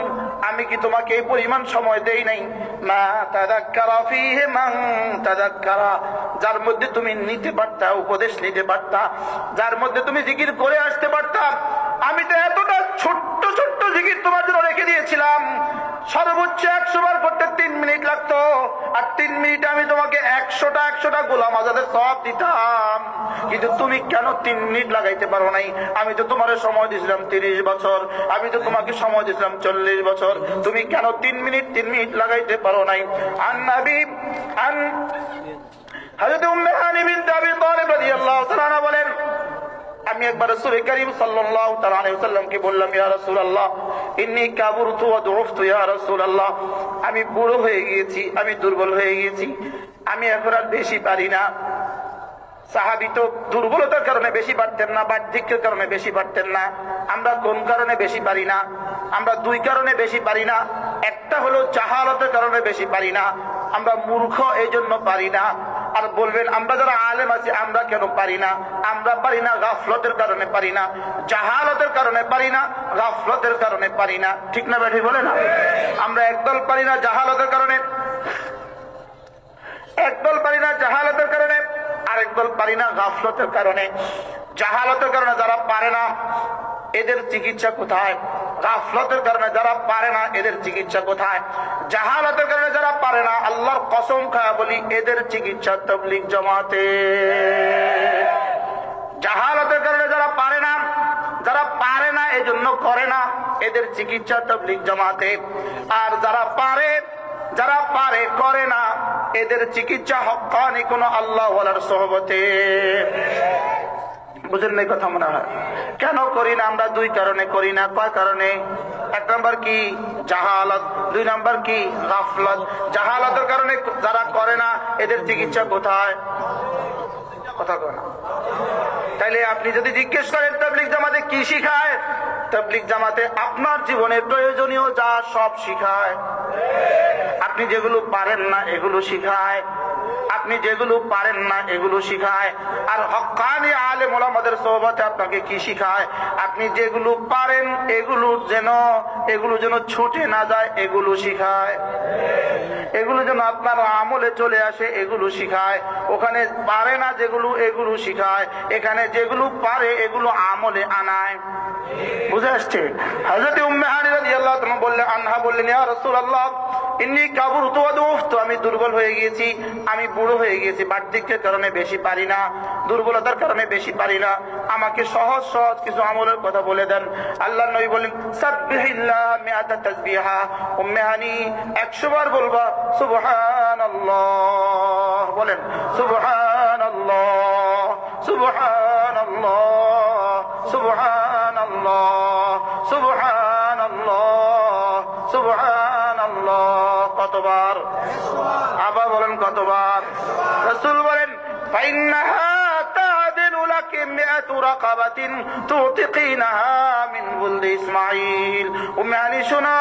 আমি কি তোমাকে এই পরিমাণ সময় দেই নাই? মা তাযাক্কারা ফীহি মান তাযাক্কারা, যার মধ্যে তুমি নিতে পারতা, উপদেশ নিতে পারতা, যার মধ্যে তুমি জিকির করে আসতে পারতা। আমি তো এতটা ছোট্ট ছোট্ট জিকির তোমার জন্য রেখে দিয়েছিলাম, সর্বোচ্চ 100 বার করতে 3 মিনিট লাগতো, আর 3 মিনিটে আমি তোমাকে 100টা গোলাম আজাদের সওয়াব দিতাম। কিন্তু তুমি কেন 3 মিনিট লাগাইতে পারো নাই? আমি তো তোমার সময় দিয়েছিলাম 30 বছর, আমি তো তোমাকে সময় দিয়েছিলাম 40 বছর, তুমি কেন 3 মিনিট লাগাইতে পারো নাই? হযরত উম্মে হানি বিনত আবি তালিব রাদিয়াল্লাহু তাআলা আনহা বলেন, আমি একবার রাসূল করিম সাল্লাল্লাহু তাআলা আলাইহি ওয়াসাল্লামকে বললাম, ইয়া রাসূলুল্লাহ ইন্নী কাবুরতু ওয়া দুউফতু ইয়া রাসূলুল্লাহ, আমি বুড়ো হয়ে গিয়েছি, আমি দুর্বল হয়ে গিয়েছি, আমি এখন আর বেশি পারি না। সাহাবী তো দুর্বলতার কারণে বেশি পারতেন না, বার্ধক্যের কারণে বেশি পারতেন না। আমরা কোন কারণে বেশি পারি না? আমরা 2 কারণে বেশি পারি না। একটা হলো জাহালতের কারণে বেশি পারি না, আমরা মূর্খ এই জন্য পারি না। আর বলবেন আমরা যারা আলেম আছি আমরা কেন পারি না? আমরা পারি না গাফলতের কারণে পারি না, জাহালতের কারণে পারি না, গাফলতের কারণে পারি না। ঠিক না বেঠি বলে না? আমরা একদল পারি না জাহালতের কারণে, একদল পারি না জাহালতের কারণে, আরেক দল পারি না গাফলতের কারণে। জাহালতের কারণে যারা পারে না এদের চিকিৎসা কোথায়? গাফলতের কারণে যারা পারে না এদের চিকিৎসা কোথায়? জাহালতের কারণে যারা পারে না, আল্লাহর কসম খায়া বলি এদের চিকিৎসা তাবলীগ জামাতে। জাহালতের কারণে যারা পারে না এজন্য করে না, এদের চিকিৎসা তাবলীগ জামাতে। আর যারা পারে করে না, এদের চিকিৎসা হক্কানি কোন আল্লাহ ওয়ালার সোহবতে। বুঝেন নাই কথা মনে হয়? কেন করি না আমরা? 2 কারণে করি না। কয় কারণে? 1 নাম্বার কি? জাহালত। 2 নাম্বার কি? গাফলত। জাহালতের কারণে যারা করে না এদের চিকিৎসা কোথায়? কথা কয় না। তাইলে আপনি যদি জিজ্ঞেস করেন তাবলীগ জামাতে কি শিখায়, তাবলীগ জামাতে আপনার জীবনে প্রয়োজনীয় যা সব শিখায়। আপনি যেগুলো পারেন না এগুলো শিখায়, আপনি যেগুলো পারেন না এগুলো শিখায়। আর হক্কানি আলেম ওলামাদের সোহবতে আপনাকে কি শিখায়? আপনি যেগুলো পারেন এগুলো যেন ছুটে না যায় এগুলো শিখায়, এগুলো যেন আপনার আমলে চলে আসে এগুলো শিখায়। ওখানে পারে না যেগুলো এগুলো শিখায়, এখানে যেগুলো পারে এগুলো আমলে আনায়। বুঝে আসছে? হযরত উম্মে হানি রাদিয়াল্লাহু আনহা বললেন, ইয়া রাসূলুল্লাহ ইন্নী কাবুরতু ওয়া দুউফতু, আমি দুর্বল হয়ে গিয়েছি, আমি বুড়ো হয়ে গিয়েছি, বার্ধক্যের কারণে বেশি পারি না, দুর্বলতার কারণে বেশি পারি না, আমাকে সহজ কিছু আমলের কথা বলে দেন। আল্লাহর নবী বলেন, সাব্বিহিল্লাহ মিআতা তাসবিহা, উম্মে হানি 100 বার বলবা সুবহানাল্লাহ। বলেন সুবহানাল্লাহ, সুবহানাল্লাহ, সুবহানাল্লাহ, সুবহানাল্লাহ, সুবহানাল্লাহ। কতবার? আবার বলেন কতবার? রাসূল বলেন, ফাইন্নাহা তা'দিলু লাকি মিআতু রাকাবাতিন তুতিকিনাহা মিন বুলদি ইসমাঈল। উম্মে হানি শোনো,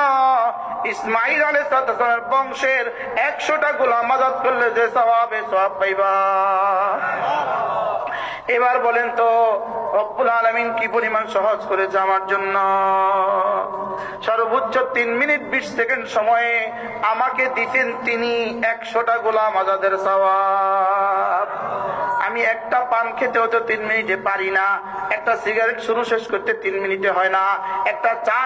ইসমাঈল আলাইহিস সালামের বংশের 100টা গোলাম আযাদ করলে যে সওয়াব পাইবা। এবার বলেন তো রব্বুল আলামিন কি পরিমাণ সহজ করেছে আমার জন্য। সর্বোচ্চ 3 মিনিট 20 সেকেন্ড সময়ে আমাকে দিতেন তিনি 100টা গোলাম আজাদের সওয়াব। আমি একটা পান খেতেও তো 3 মিনিটে পারি না, একটা সিগারেট শেষ করতে 3 মিনিটে হয় না, একটা চা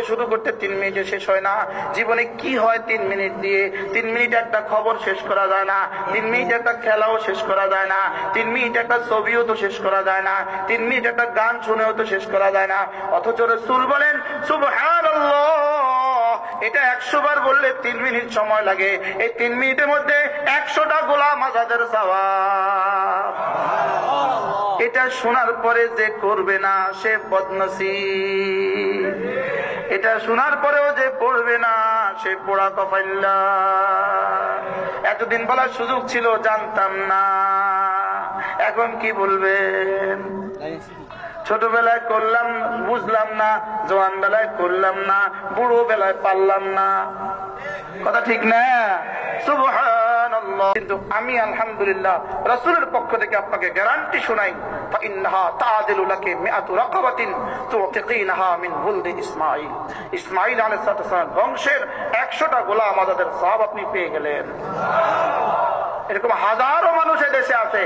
শুরু করতে 3 মিনিটে শেষ হয় না। জীবনে কি হয় 3 মিনিট দিয়ে? 3 মিনিটে একটা খবর শেষ করা যায় না, 3 মিনিটে একটা খেলাও শেষ করা যায় না, 3 মিনিটে একটা ছবিও তো শেষ করা যায় না, 3 মিনিট একটা গান শুনেও তো শেষ করা যায় না। অথচ রাসূল বলেন সুবহানাল্লাহ, এটা 100 বার বললে 3 মিনিট সময় লাগে। এই 3 মিনিটের মধ্যে 100টা গোলাম আজাদের সওয়াব। এটা শোনার পরে যে করবে না সে বদনসিব, এটা শোনার পরেও যে পড়বে না সে পোড়া কপাইল্লা। এতদিন বলার সুযোগ ছিল, জানতাম না, এখন কি বলবেন? ছোটবেলায় করলাম বুঝলাম না, জওয়ান বেলায় করলাম না, বুড়ো বেলায় পারলাম না। কথা ঠিক না? সুবহানাল্লাহ। কিন্তু আমি আলহামদুলিল্লাহ রাসূলের পক্ষ থেকে আপনাকে গ্যারান্টি শোনাই, ফাইন্নাহা তা'দিলু লাকি মিআতু রাকাবাতিন তুতিকিনাহা মিন বুলদি ইসমাঈল। ইসমাঈল আলাইহিস সালাম বংশের 100টা গোলাম আজাদের সওয়াব আপনি পেয়ে গেলেন। এরকম হাজারো মানুষ দেশে আছে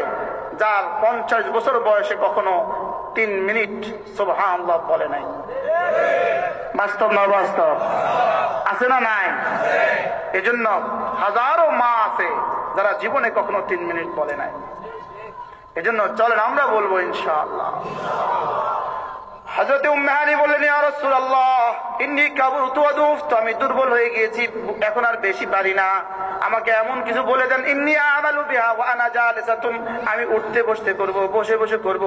যার 50 বছর বয়সে কখনো 3 মিনিট সুবহানাল্লাহ বলে নাই। বাস্তব না বাস্তব? আছে না নাই? এজন্য হাজারো মা আছে যারা জীবনে কখনো 3 মিনিট বলে নাই। এজন্য চলেন আমরা বলবো ইনশাআল্লাহ। হযরত উম্মে হানি বললেন, ইয়া রাসূলুল্লাহ ইন্নী কাবুরতু ওয়া দুফতু, আমি দুর্বল হয়ে গিয়েছি, এখন আর বেশি পারি না, আমাকে এমন কিছু বলে দেন। ইন্নী আমালু বিহা ওয়া আনা জালিসাতুন, আমি উঠতে বসতে করব, বসে বসে করব,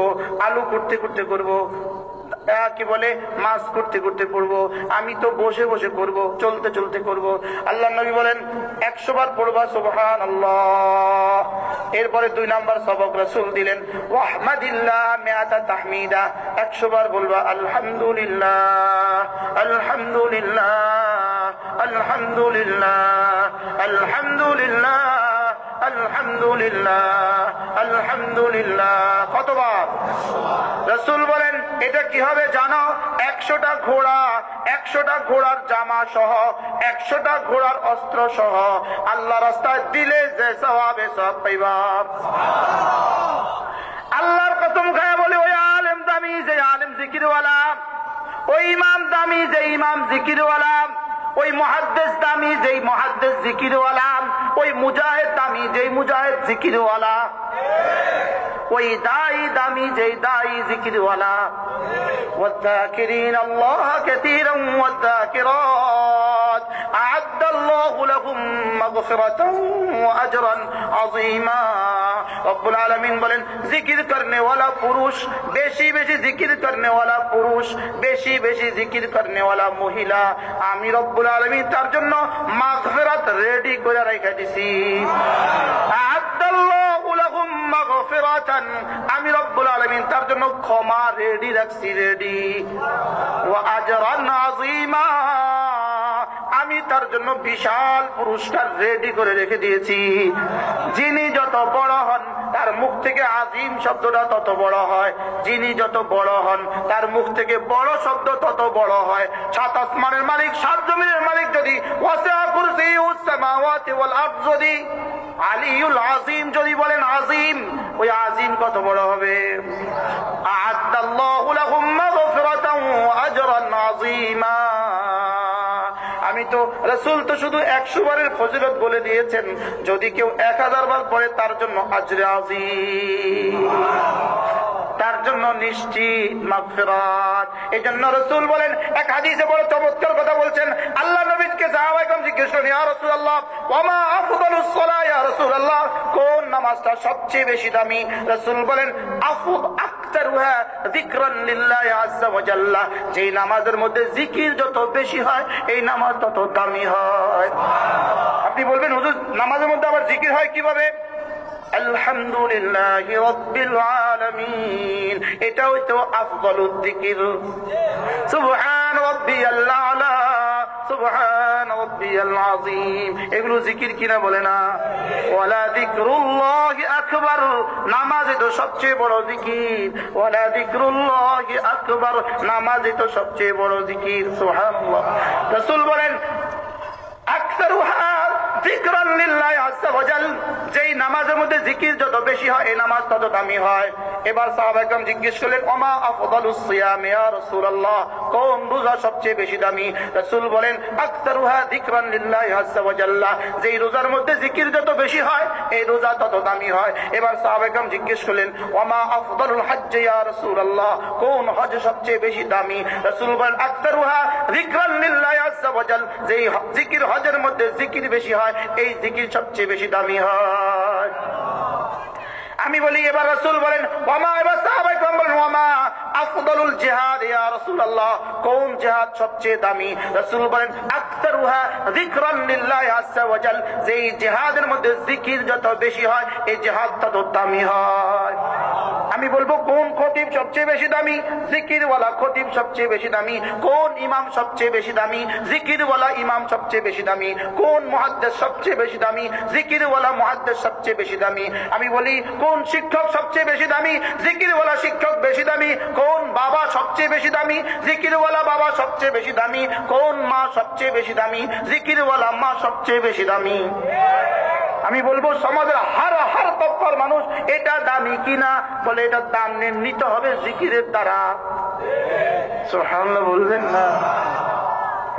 আলু কুটতে কুটতে করব, কি বলে মাছ করতে করতে করবো, আমি তো বসে বসে করব, চলতে চলতে করব। আল্লাহ নবী বলেন 100 বার পড়বা সুবহানাল্লাহ। এরপরে 2 নাম্বার সবক রাসূল দিলেন, ওয়াহমাদিল্লাহ মিআতা তাহমিদা, 100 বার বলবা আলহামদুলিল্লাহ আলহামদুলিল্লাহ আলহামদুলিল্লাহ আলহামদুলিল্লাহ আলহামদুলিল্লাহ আলহামদুলিল্লাহ। কতবার? রাসূল বলেন এটা কি হবে জানো? 100টা ঘোড়া, 100টা ঘোড়ার জামা সহ, 100টা ঘোড়ার অস্ত্র সহ আল্লাহ রাস্তায় দিলে যে সওয়াবে সব পাইবা। আল্লাহর কসম খায় বলে, ওই আলেম দামি যে আলেম জিকিরওয়ালা, ওই ইমাম দামি যে ইমাম জিকিরওয়ালা, ওই মুহাদ্দিস দামি যেই মুহাদ্দিস জিকিরওয়ালা, ওই মুজাহিদ দামি যেই মুজাহিদ জিকিরওয়ালা, ওই দাঈ দামি যেই দাঈ জিকিরওয়ালা। والذاكرين الله كثيرا والذاكرات أعد الله لهم مغفرة وأجرا عظيما। রব্বুল আলামিন বলেন, জিকির করনে ওয়ালা পুরুষ, বেশি বেশি জিকির করনে ওয়ালা পুরুষ, বেশি বেশি জিকির করনে ওয়ালা মহিলা, আমি রব্বুল আলামিন তার জন্য মাগফিরাত রেডি করে রেখে দিছি। আ'আদাল্লাহু লাহুম মাগফিরাতান, আমি রব্বুল আলামিন তার জন্য ক্ষমা রেডি রাখছি, রেডি। ওয়া আজরান আযীমা, আমি তার জন্য বিশাল পুরস্কার রেডি করে রেখে দিয়েছি। যিনি যত বড় হন তার মুখ থেকে আজিম শব্দটা তত বড় হয়, যিনি যত বড় হন তার মুখ থেকে বড় শব্দ তত বড় হয়। 7 আসমানের মালিক, 7 জমিনের মালিক যদি ওয়াসি'a কুরসিয়ুস সামাওয়াতি ওয়াল আরদ যদি আলিউল আযীম যদি বলেন আযীম, ওই আযীম কত বড় হবে। আ'আদাল্লাহু লাহুম মাগফিরাতান ওয়া আজরান আযীমা। আমি তো রাসূল তো শুধু 100 বারের ফজিলত বলে দিয়েছেন, যদি কেউ 1000 বার পড়ে তার জন্য আজরে আযীম, তার জন্য নিশ্চিত মাগফিরাত। এজন্য রাসূল বলেন, এক হাদিসে বড় চমৎকার কথা বলছেন। আল্লাহ নবীকে সাহাবায়ে কেরাম জিজ্ঞেস করেন, ইয়া রাসূলুল্লাহ ওয়া মা আফদালুস সালাহ, ইয়া রাসূলুল্লাহ কোন নামাজটা সবচেয়ে বেশি দামি? রাসূল বলেন, আকতারুহা যিকরান লিল্লাহি আযজা ওয়া জাল্লা, যেই নামাজের মধ্যে জিকির যত বেশি হয় এই নামাজ তত দামি হয়। আপনি বলবেন, হুজুর নামাজের মধ্যে আবার জিকির হয় কিভাবে? আলহামদুলিল্লাহি রাব্বিল আলামিন, এটা হইতো আফদালুদ যিকির। সুবহান রাব্বিয়াল আলা, সুবহান রাব্বিয়াল আযীম, এগুলো জিকির কিনা বলে না? ওয়ালা যিকরুল্লাহি আকবার, নামাজই তো সবচেয়ে বড় জিকির। ওয়ালা যিকরুল্লাহি আকবার, নামাজই তো সবচেয়ে বড় জিকির। সুবহানাল্লাহ। রাসূল বলেন, আকসারুহা যিকরান লিল্লাহি আযজা ওয়া জাল, যেই নামাজের মধ্যে জিকির যত বেশি হয় এই নামাজ তত দামি হয়। এবার সাহাবায়ে কেরাম জিজ্ঞেস করলেন, ওমা আফদালুস সিয়াম ইয়া রাসূলুল্লাহ, কোন রোজা সবচেয়ে বেশি দামি? রাসূল বলেন, আকসারুহা যিকরান লিল্লাহি আযজা ওয়া জাল্লা, যেই রোজার মধ্যে জিকির যত বেশি হয় এই রোজা তত দামি হয়। এবার সাহাবায়ে কেরাম জিজ্ঞেস করলেন, ওমা আফদালুল হজ্জ ইয়া রাসূলুল্লাহ, কোন হজ সবচেয়ে বেশি দামি? রাসূল বলেন, আকসারুহা যিকরান লিল্লাহি আযজা ওয়া জাল, যেই জিকির হজের মধ্যে জিকির বেশি হয় এই জিকির সবচেয়ে বেশি দামি হয়। আমি বলি, এবার রাসূল বলেন, ওয়ামা, এবার সাহাবায়ে কেরাম বলেন, ওয়ামা আফদালুল জিহাদ ইয়া রাসূলুল্লাহ, কোন জিহাদ সবচেয়ে দামি? রাসূল বলেন, আকতারুহা যিকরান লিল্লাহি আযজা ওয়া জাল, যেই জিহাদের মধ্যে জিকির যত বেশি হয় এই জিহাদ তত দামি হয়। আমি বলবো, কোন খতিব সবচেয়ে বেশি দামি? জিকিরওয়ালা খতিব সবচেয়ে বেশি দামি। কোন ইমাম সবচেয়ে বেশি দামি? জিকিরওয়ালা ইমাম সবচেয়ে বেশি দামি। কোন মুহাদ্দিস সবচেয়ে বেশি দামি? জিকিরওয়ালা মুহাদ্দিস সবচেয়ে বেশি দামি। আমি বলি, কোন শিক্ষক সবচেয়ে বেশি দামি? জিকিরওয়ালা শিক্ষক বেশি দামি। কোন বাবা সবচেয়ে বেশি দামি? জিকিরওয়ালা বাবা সবচেয়ে বেশি দামি। কোন মা সবচেয়ে বেশি দামি? জিকিরওয়ালা মা সবচেয়ে বেশি দামি। আমি বলবো, সমাজের হার তবকার মানুষ এটা দামি কিনা? বলে, এটা দাম নিতে হবে জিকিরের দ্বারা। সুবহানাল্লাহ বলবেন না?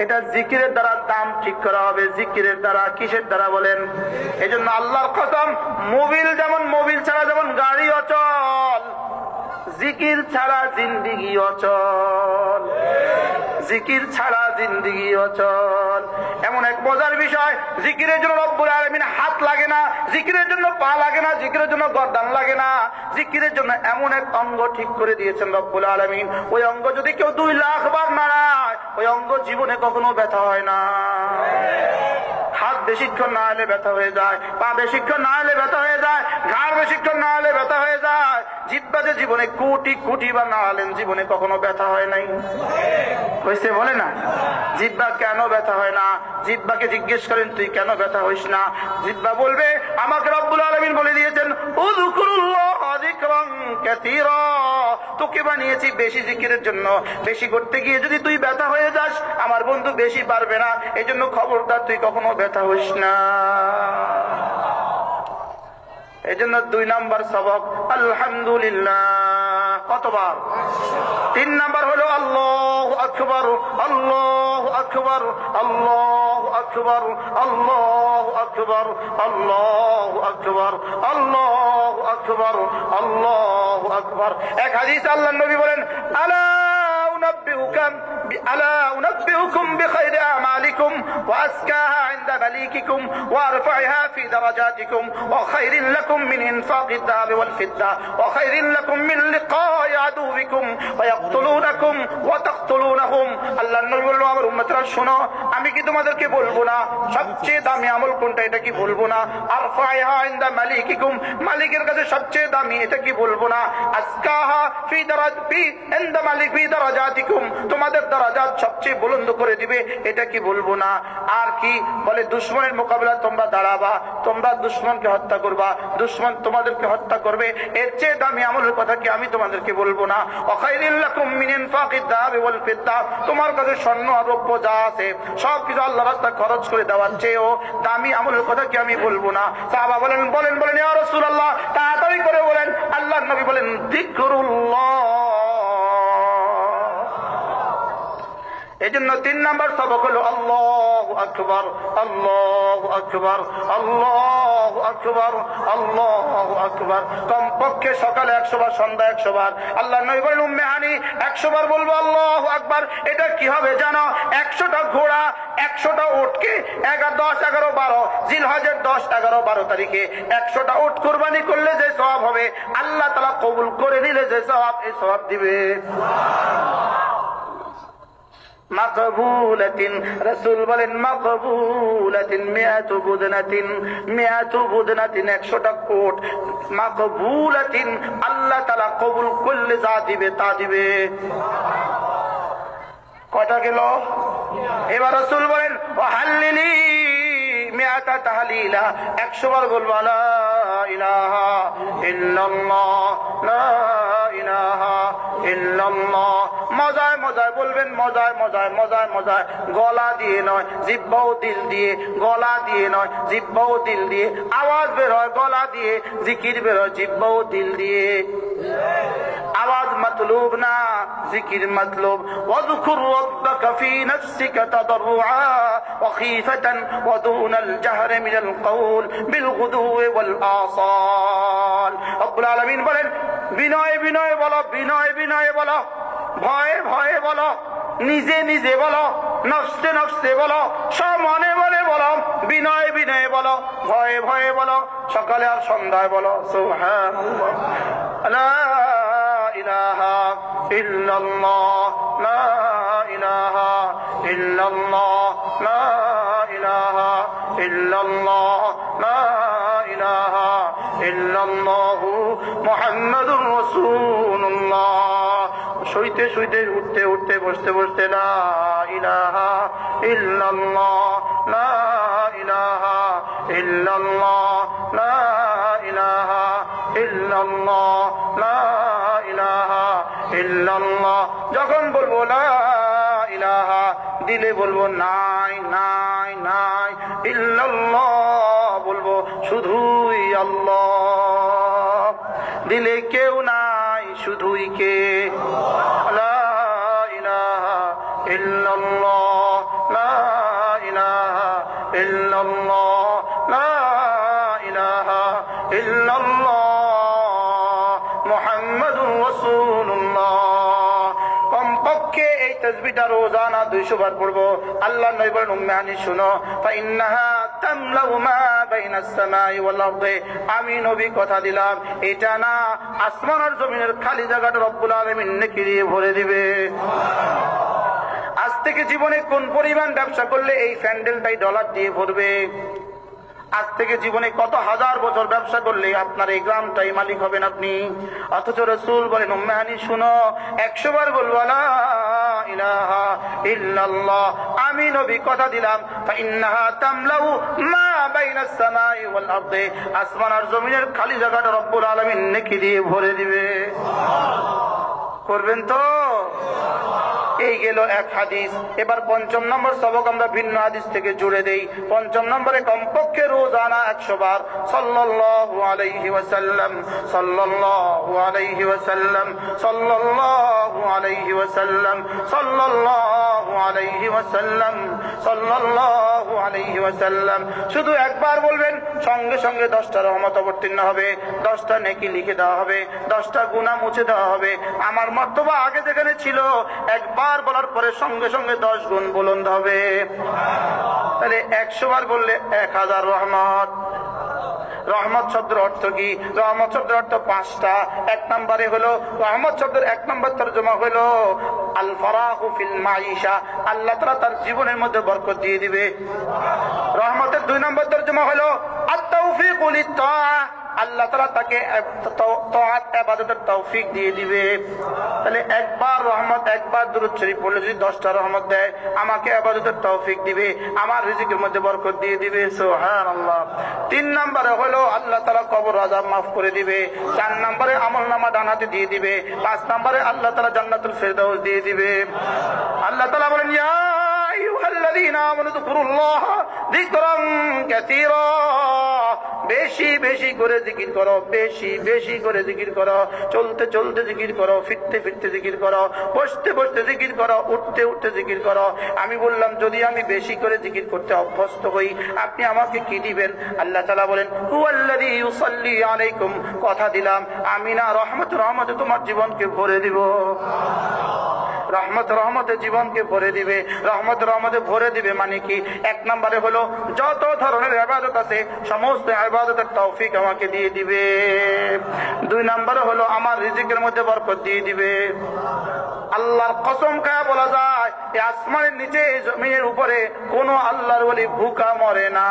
এটা জিকিরের দ্বারা দাম ঠিক করা হবে। জিকিরের দ্বারা, কিসের দ্বারা বলেন? এই জন্য আল্লাহর কসম, মোবিল ছাড়া যেমন গাড়ি অচল, জিকির ছাড়া জিন্দিগি অচল, জিকির ছাড়া জিন্দিগি অচল। এমন এক মজার বিষয়, জিকিরের জন্য রব্বুল আলামিন হাত লাগে না, জিকিরের জন্য পা লাগে না, জিকিরের জন্য গর্দান লাগে না। জিকিরের জন্য এমন এক অঙ্গ ঠিক করে দিয়েছেন রব্বুল আলামিন, ওই অঙ্গ যদি কেউ 2 লাখ বার নাড়ায়, ওই অঙ্গ জীবনে কখনো ব্যথা হয় না। হাত বেশিক্ষণ না হলে ব্যথা হয়ে যায়, পা বেশিক্ষণ না হলে ব্যথা হয়ে যায়, ঘাড় বেশিক্ষণ না হলে ব্যথা হয়ে যায়। জিহ্বা যে জীবনে কোটি বার নাড়ালেন, জীবনে কখনো ব্যথা হয় নাই, হয়েছে বলে না? জিহ্বা কেন ব্যথা হয় না? জিহ্বাকে জিজ্ঞেস করেন, তুই কেন ব্যথা হইস না? জিহ্বা বলবে, আমাকে রব্বুল আলামিন বলে দিয়েছেন, উযকুরুল্লাহ যিকরান কাসীরা, তোকে বানিয়েছি বেশি জিকিরের জন্য। বেশি করতে গিয়ে যদি তুই ব্যথা হয়ে যাস, আমার বন্ধু বেশি পারবে না। এই জন্য খবরদার তুই কখনো ব্যথা হইস না। এই জন্য 2 নাম্বার সবক আলহামদুলিল্লাহ কতবার? 3 নাম্বার হলো আল্লাহু আকবার, আল্লাহু আকবার, আল্লাহু আকবার, আল্লাহু আকবার, আল্লাহু আকবার, আল্লাহু আকবার, আল্লাহু আকবার। এক হাদিসে আল্লাহর নবী বলেন, আলা উনাব্বিউকুম বিখাইরি আমালিকুম ওয়া আসকাহা ইনদা মালিকিকুম ওয়া আরফাইহা ফি দারাজাতিকুম ওয়া খায়রিন লাকুম মিন ইনফাকিদ যাহাবি ওয়াল ফিদ্দা ওয়া খায়রিন লাকুম মিন লিকাই আদুবিকুম ওয়া ইয়াকতুলুনাকুম ওয়া তাকতুলুনাহুম। আল্লাহর নবী বললেন, আমার উম্মতরা শোনো, আমি কি তোমাদেরকে বলবো না সবচেয়ে দামি আমল কোনটা? এটা কি বলবো না? আরফাইহা ইনদা মালিকিকুম, মালিকের কাছে সবচেয়ে দামি, এটা কি বলবো না? আসকাহা ফি ইনদা মালিক ফি দারাজাতিকুম, তোমাদের দারাজাত সবচেয়ে বুলন্দ করে দিবে, এটা কি বলবো না? আর কি বলে, দুশমনের মোকাবেলা তোমরা দাঁড়াবা, তোমরা দুশমনকে হত্যা করবা, দুশমন তোমাদেরকে হত্যা করবে, এর চেয়ে দামি আমলের কথা কি আমি তোমাদেরকে বলবো না? ওয়া খায়রিন লাকুম মিন ইনফাকিদ যাহাবি ওয়াল ফিদ্দা, তোমার কাছে স্বর্ণ আর রৌপ্য যা আছে সবকিছু আল্লাহর রাস্তায় খরচ করে দেওয়ার চেয়েও দামি আমলের কথা কি আমি বলবো না? সাহাবা বলেন ইয়া রাসূলুল্লাহ, তাড়াতাড়ি করে বলেন। আল্লাহর নবী বলেন, যিকরুল্লাহ। এই জন্য 3 নাম্বার সবক হলো আল্লাহু আকবার, আল্লাহু আকবার, আল্লাহু আকবার, আল্লাহু আকবার। কমপক্ষে সকালে 100 বার, সন্ধ্যা 100 বার। আল্লাহর নবী বলেন, উম্মে হানি 100 বার বলবো আল্লাহু আকবার। এটা কি হবে জানো? 100টা ঘোড়া, 100টা উটকে 10, 11, 12 জিলহজের 10, 11, 12 তারিখে 100টা উট কুরবানি করলে যে সওয়াব হবে, আল্লাহ তাআলা কবুল করে নিলে যে সওয়াব, এই সওয়াব দিবে। মাকবুলাতিন, রাসূল বলেন মাকবুলাতিন মিআতু বুদনাতিন, মিআতু বুদনাতিন 100টা কোট। মাকবুলাতিন, আল্লাহ তাআলা কবুল করলে যা দিবে তা দিবে। কয়টা গেল? এবার রাসূল বলেন, ওয়া হাল্লিলি মিআতা তাহলিলা, 100 বার বলবো লা ইলাহা ইল্লাল্লাহ, লা ইলাহা ইল্লাল্লাহ। মজায় মজায় বলবেন, মজায় মজায়, মজায় মজায়, গলা দিয়ে নয়, জিহ্বা ও দিল দিয়ে, গলা দিয়ে নয়, জিহ্বা ও দিল দিয়ে। আওয়াজ বের হয় গলা দিয়ে, জিকির বের হয় জিহ্বা ও দিল দিয়ে। আওয়াজ মতলুব না, জিকির মতলুব। ওয়াযকুর রাব্বাকা ফী নাফসিকা তাদাররুআ ওয়া খীফাতান ওয়া দুনাল জাহরি মিনাল কওল বিল গুদুওয়ি ওয়াল আসাল। রব্বুল আলামিন বলেন, বিনয় বিনয় বলো, বিনয় বিনয় বলো, ভয়ে ভয়ে বলো, নিজে নিজে বলো, নফসে নফসে বলো, মনে মনে বলো, বিনয় বিনয় বলো, ভয়ে ভয়ে বলো, সকালে আর সন্ধ্যায় বলো সুবহানাল্লাহ, লা ইলাহা ইল্লাল্লাহ, লা ইলাহা ইল্লাল্লাহ, লা ইলাহা ইল্লাল্লাহ, লা ইলাহা ইল্লাল্লাহু মুহাম্মাদুর রাসূলুল্লাহ। শুইতে শুইতে, উঠতে উঠতে, বসতে বসতে, লা ইলাহা ইল্লাল্লাহ, লা ইলাহা ইল্লাল্লাহ, লা ইলাহা ইল্লাল্লাহ, লা ইলাহা ইল্লাল্লাহ। যখন বলবো লা ইলাহা, দিলে বলবো নাই নাই নাই, ইল্লাল্লাহ বলবো শুধুই আল্লাহ, দিলে কেউ নাই, শুধুই কে? লা ইলাহা ইল্লাল্লাহ, ইল্লাল্লাহ লা ইলাহা ইল্লাল্লাহ মুহাম্মাদুর রাসূলুল্লাহ। কমপক্ষে এই তাসবিহটা রোজানা 200 বার পড়বো। আল্লাহর নবী বলেন, উম্মে হানি শুনো, ফাইন্নাহা তামলাউ মা বাইনাস সামাই ওয়াল আরদি, আমি নবী কথা দিলাম এটা না আসমান আর জমিনের খালি জায়গাটা রব্বুল আলামিন নেকি দিয়ে ভরে দিবে। আজ থেকে জীবনে কোন পরিমাণ ব্যবসা করলে এই প্যান্ডেলটাই ডলার দিয়ে ভরবে? আজ থেকে জীবনে কত হাজার বছর ব্যবসা করলে আপনার এই গ্রামটাই মালিক হবেন আপনি। অথচ রাসূল বলেন, উম্মে হানি শুনো, 100 বার বলবো লা ইলাহা ইল্লাল্লাহ, আমি নবী কথা দিলাম, ফাইন্নাহা তামলাউ মা বাইনাস সামাই ওয়াল আরদি, আসমান আর জমিনের খালি জায়গাটা রব্বুল আলামিন নেকি দিয়ে ভরে দিবে। করবেন তো? এই গেল এক হাদিস। এবার 5ম নম্বর সবক আমরা ভিন্ন হাদিস থেকে জুড়ে দেই। 5ম নম্বরে কমপক্ষে রোজানা 100 বার সাল্লাল্লাহু আলাইহি ওয়াসাল্লাম, সাল্লাল্লাহু আলাইহি ওয়াসাল্লাম, সাল্লাল্লাহু আলাইহি ওয়াসাল্লাম, সাল্লাল্লাহু আলাইহি ওয়াসাল্লাম, সাল্লাল্লাহু আলাইহি ওয়াসাল্লাম। শুধু একবার বলবেন, সঙ্গে সঙ্গে 10টা রহমত অবতীর্ণ হবে, 10টা নেকি লিখে দেওয়া হবে, 10টা গুনাহ মুছে দেওয়া হবে। আমার মর্তবা আগে যেখানে ছিল, একবার বলার পরে সঙ্গে সঙ্গে 10 গুণ বুলন্দ হবে। তাহলে 100 বার বললে 1000 রহমত। রহমত শব্দের অর্থ কি? রহমত শব্দের অর্থ 5টা। 1 নম্বরে হলো রহমত শব্দের 1 নম্বর তরজমা হলো আল ফারাহু ফিল মাইশা, আল্লাহ তাআলা তার জীবনের মধ্যে বরকত দিয়ে দিবে। রহমতের 2 নম্বর তরজমা হলো আত-তাওফীকু লিত-তাআহ, আল্লাহ তাআলা তাকে তাআত ইবাদতের তৌফিক দিয়ে দিবে। তাহলে একবার রহমত, একবার দুরূদ শরীফ পড়লে যদি 10টা রহমত দেয়, আমাকে ইবাদতের তৌফিক দিবে, আমার রিজিকের মধ্যে বরকত দিয়ে দিবে। সুবহানাল্লাহ। 3 নম্বরে হলো আল্লাহ তাআলা কবর আযাব মাফ করে দিবে। 4 নম্বরে আমলনামা ডানাতে দিয়ে দিবে। 5 নম্বরে আল্লাহ তাআলা জান্নাতুল ফেরদাউস দিয়ে দিবে। আল্লাহ তাআলা বলেন, ইয়া আইয়ুহাল্লাযীনা আমানু যকুরুল্লাহ যিকরান কাসীরা, বেশি বেশি করে জিকির করো, বেশি বেশি করে জিকির করো। চলতে চলতে জিকির করো, ফিরতে ফিরতে জিকির করো, বসতে বসতে জিকির করো, উঠতে উঠতে জিকির করো। আমি বললাম, যদি আমি বেশি করে জিকির করতে অভ্যস্ত হই, আপনি আমাকে কি দিবেন? আল্লাহ তাআলা বলেন, হুয়াল্লাযী ইউসাল্লি আলাইকুম, কথা দিলাম আমি না রহমতে তোমার জীবনকে ভরে দিব। রহমতে জীবনকে ভরে দিবে। রহমতে ভরে দিবে মানে কি? 1 নম্বরে হলো যত ধরনের ইবাদত আছে সমস্ত ইবাদতের তৌফিক আমাকে দিয়ে দিবে। 2 নম্বরে হলো আমার রিজিকের মধ্যে বরকত দিয়ে দিবে। আল্লাহর কসম খায়া বলা যায়, এই আসমানের নিচে এই জমিনের উপরে কোন আল্লাহর ওলি ভুকা মরে না,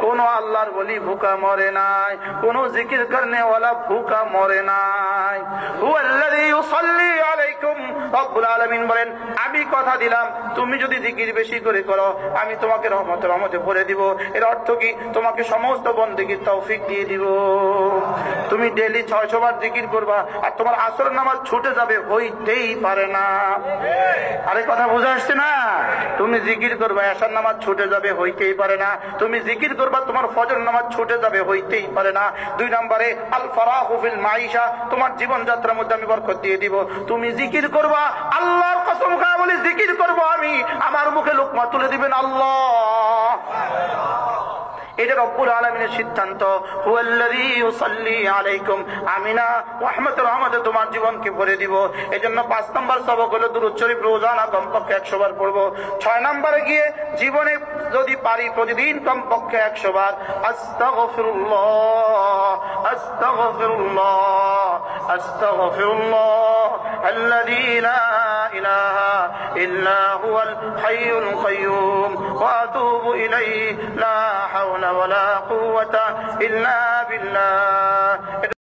কোন আল্লাহর ওলি ভুকা মরে নাই, কোন জিকির করনে ওয়ালা ভুকা মরে নাই। হুয়াল্লাযী ইউসাল্লি আলাইকুম, রব্বুল আলামিন বলেন, আমি কথা দিলাম তুমি যদি জিকির বেশি করে করো, আমি তোমাকে রহমতে ভরে দিব। এর অর্থ কি? তোমাকে সমস্ত বন্দেগীর তৌফিক দিয়ে দিব। তুমি ডেইলি 600 বার জিকির করবা, আর তোমার আসরের নামাজ ছুটে যাবে, হইতেই পারে না। আরে কথা বুঝে আসছে না? তুমি জিকির করবা, এশার নামাজ ছুটে যাবে, হইতেই পারে না। তুমি জিকির করবা, তোমার ফজর নামাজ ছুটে যাবে, হইতেই পারে না। 2 নম্বরে আল ফারাহু ফিল মাইশা, তোমার জীবন যাত্রার মধ্যে আমি বরকত দিয়ে দিব। তুমি জিকির করবা, আল্লাহর কসম খায়া বলি জিকির করব আমি, আমার মুখে লোকমা তুলে দিবেন আল্লাহ। এটা রব্বুল আলামিনের সিদ্ধান্ত। হুয়াল্লাযী ইউসাল্লি আলাইকুম, আমি না রহমতে তোমার জীবনকে ভরে দিব। এজন্য 5 নম্বর সবক হলো দুরূদ শরীফ রোজানা কমপক্ষে 100 বার পড়বো। 6 নম্বরে গিয়ে জীবনে যদি পারি প্রতিদিন কমপক্ষে 100 বার আস্তাগফিরুল্লাহ, আস্তাগফিরুল্লাহ, আস্তাগফিরুল্লাহ আল্লাযী লা ইলাহা ইল্লা হুয়াল হাইয়ুল কাইয়্যুম ওয়া আতুবু ইলাইহি লা হাওলা ওয়ালা কুওয়াতা ইল্লা বিল্লাহ।